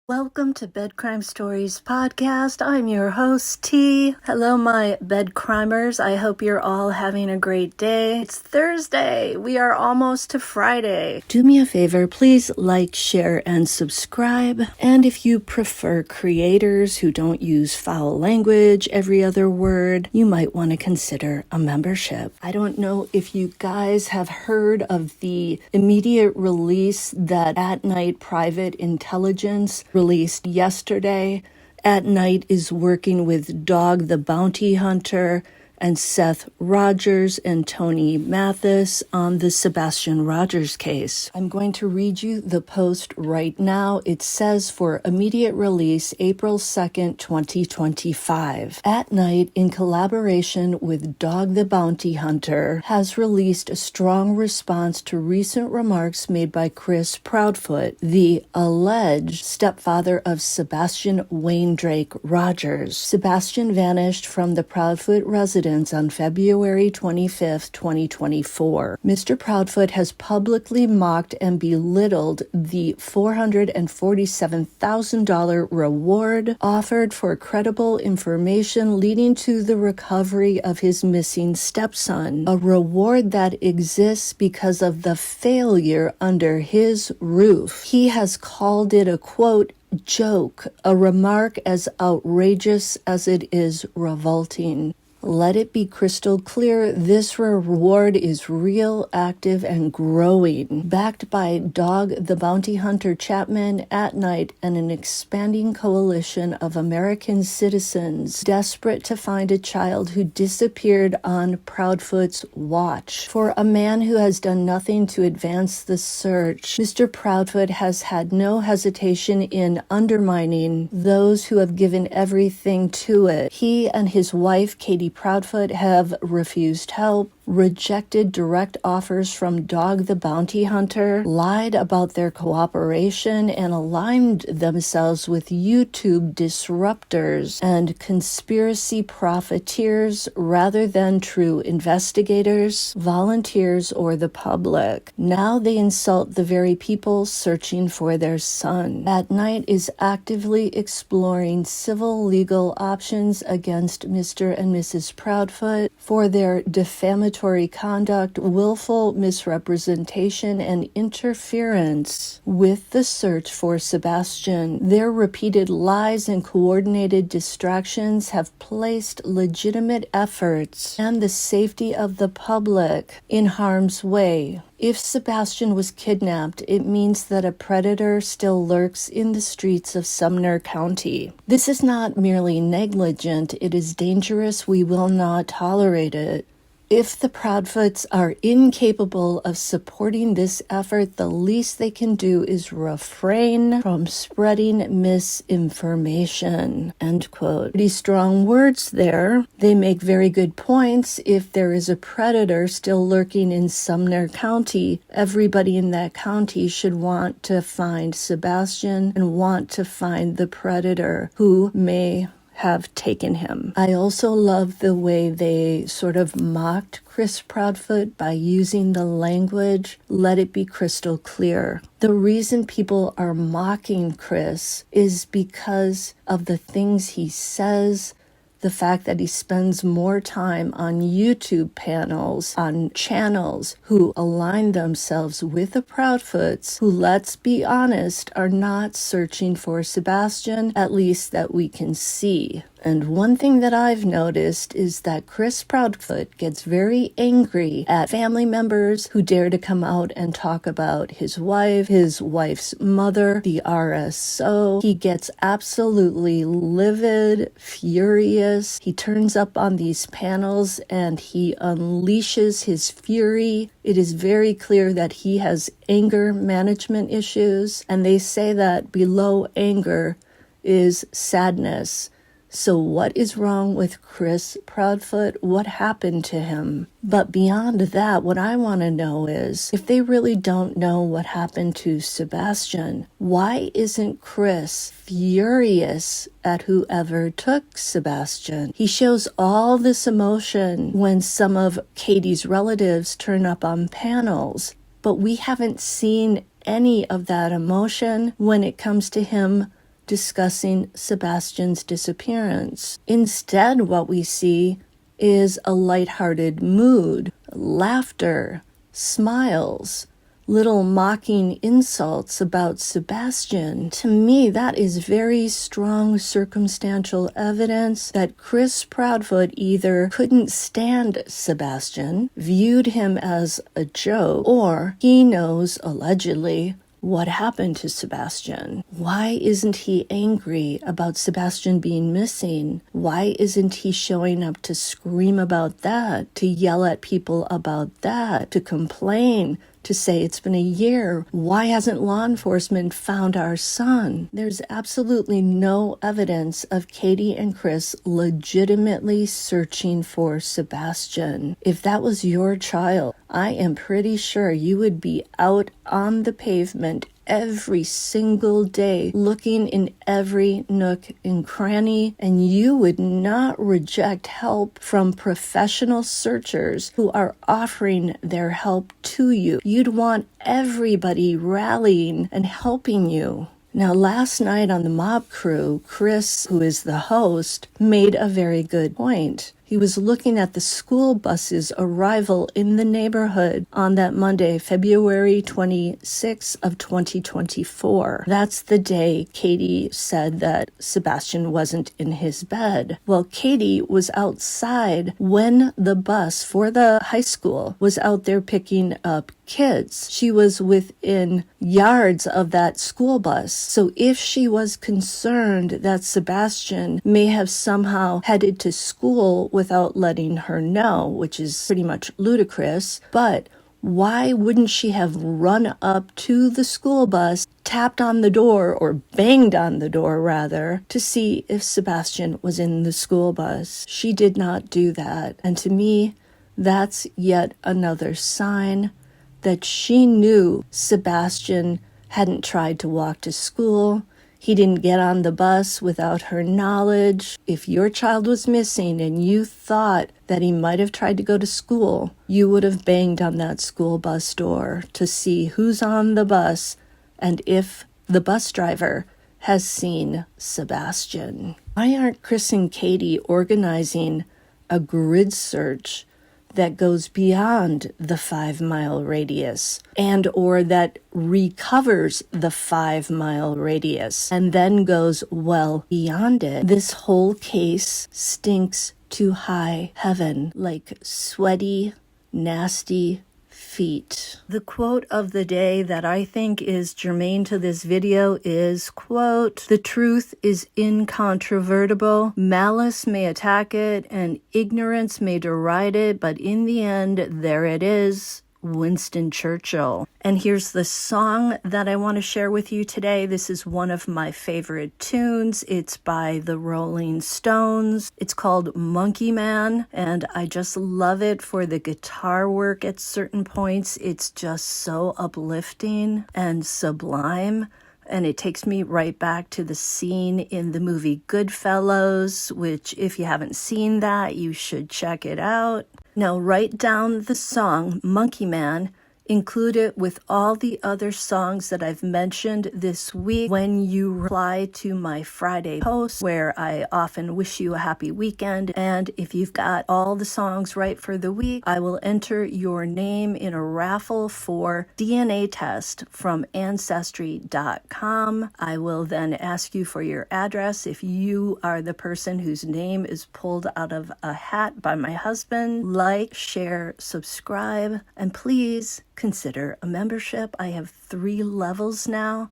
Welcome to Bed Crime Stories podcast. I'm your host, T. Hello, my bed crimers. I hope you're all having a great day. It's Thursday. We are almost to Friday. Do me a favor, please like, share, and subscribe. And if you prefer creators who don't use foul language every other word, you might want to consider a membership. I don't know if you guys have heard of the immediate release that AtNight Private Intelligence released yesterday. AtNight is working with Dog the Bounty Hunter and Seth Rogers and Tony Mathis on the Sebastian Rogers case. I'm going to read you the post right now. It says for immediate release, April 2nd, 2025. AtNight, in collaboration with Dog the Bounty Hunter, has released a strong response to recent remarks made by Chris Proudfoot, the alleged stepfather of Sebastian Wayne Drake Rogers. Sebastian vanished from the Proudfoot residence on February 25th, 2024. Mr. Proudfoot has publicly mocked and belittled the $447,000 reward offered for credible information leading to the recovery of his missing stepson, a reward that exists because of the failure under his roof. He has called it a, quote, joke, a remark as outrageous as it is revolting. Let it be crystal clear, this reward is real, active, and growing. Backed by Dog the Bounty Hunter Chapman, AtNight, and an expanding coalition of American citizens desperate to find a child who disappeared on Proudfoot's watch. For a man who has done nothing to advance the search, Mr. Proudfoot has had no hesitation in undermining those who have given everything to it. He and his wife, Katie Proudfoot, have refused help, rejected direct offers from Dog the Bounty Hunter, lied about their cooperation, and aligned themselves with YouTube disruptors and conspiracy profiteers rather than true investigators, volunteers, or the public. Now they insult the very people searching for their son. AtNight is actively exploring civil legal options against Mr. and Mrs. Proudfoot for their defamatory conduct, willful misrepresentation, and interference with the search for Sebastian. Their repeated lies and coordinated distractions have placed legitimate efforts and the safety of the public in harm's way. If Sebastian was kidnapped, it means that a predator still lurks in the streets of Sumner County. This is not merely negligent, it is dangerous. We will not tolerate it. If the Proudfoots are incapable of supporting this effort, the least they can do is refrain from spreading misinformation. End quote. Pretty strong words there. They make very good points. If there is a predator still lurking in Sumner County, everybody in that county should want to find Sebastian and want to find the predator who may have taken him. I also love the way they sort of mocked Chris Proudfoot by using the language, let it be crystal clear. The reason people are mocking Chris is because of the things he says, the fact that he spends more time on YouTube panels, on channels who align themselves with the Proudfoots, who, let's be honest, are not searching for Sebastian, at least that we can see. And one thing that I've noticed is that Chris Proudfoot gets very angry at family members who dare to come out and talk about his wife's mother, the RSO. He gets absolutely livid, furious. He turns up on these panels and he unleashes his fury. It is very clear that he has anger management issues, and they say that below anger is sadness. So what is wrong with Chris Proudfoot? What happened to him? But beyond that, what I want to know is, if they really don't know what happened to Sebastian, why isn't Chris furious at whoever took Sebastian? He shows all this emotion when some of Katie's relatives turn up on panels, but we haven't seen any of that emotion when it comes to him discussing Sebastian's disappearance. Instead, what we see is a lighthearted mood, laughter, smiles, little mocking insults about Sebastian. To me, that is very strong circumstantial evidence that Chris Proudfoot either couldn't stand Sebastian, viewed him as a joke, or he knows, allegedly, what happened to Sebastian. Why isn't he angry about Sebastian being missing? Why isn't he showing up to scream about that, to yell at people about that, to complain, to say it's been a year? Why hasn't law enforcement found our son? There's absolutely no evidence of Katie and Chris legitimately searching for Sebastian. If that was your child, I am pretty sure you would be out on the pavement every single day, looking in every nook and cranny, and you would not reject help from professional searchers who are offering their help to you. You'd want everybody rallying and helping you. Now, last night on the Mob Crew, Chris, who is the host, made a very good point. He was looking at the school bus's arrival in the neighborhood on that Monday, February 26th of 2024. That's the day Katie said that Sebastian wasn't in his bed. Well, Katie was outside when the bus for the high school was out there picking up kids. She was within yards of that school bus. So if she was concerned that Sebastian may have somehow headed to school without letting her know, which is pretty much ludicrous, but why wouldn't she have run up to the school bus, tapped on the door, or banged on the door rather, to see if Sebastian was in the school bus? She did not do that. And to me, that's yet another sign that she knew Sebastian hadn't tried to walk to school. He didn't get on the bus without her knowledge. If your child was missing and you thought that he might have tried to go to school, you would have banged on that school bus door to see who's on the bus and if the bus driver has seen Sebastian. Why aren't Chris and Katie organizing a grid search that goes beyond the 5-mile radius and or that recovers the 5-mile radius and then goes well beyond it? This whole case stinks to high heaven, like sweaty, nasty feet. The quote of the day that I think is germane to this video is, quote, "The truth is incontrovertible. Malice may attack it and ignorance may deride it, but in the end, there it is." Winston Churchill. And here's the song that I want to share with you today. This is one of my favorite tunes. It's by the Rolling Stones. It's called Monkey Man, and I just love it for the guitar work at certain points. It's just so uplifting and sublime. And it takes me right back to the scene in the movie Goodfellas, which if you haven't seen that, you should check it out. Now write down the song Monkey Man, include it with all the other songs that I've mentioned this week when you reply to my Friday post, where I often wish you a happy weekend. And if you've got all the songs right for the week, I will enter your name in a raffle for DNA test from Ancestry.com. I will then ask you for your address if you are the person whose name is pulled out of a hat by my husband. Like, share, subscribe, and please consider a membership. I have 3 levels now.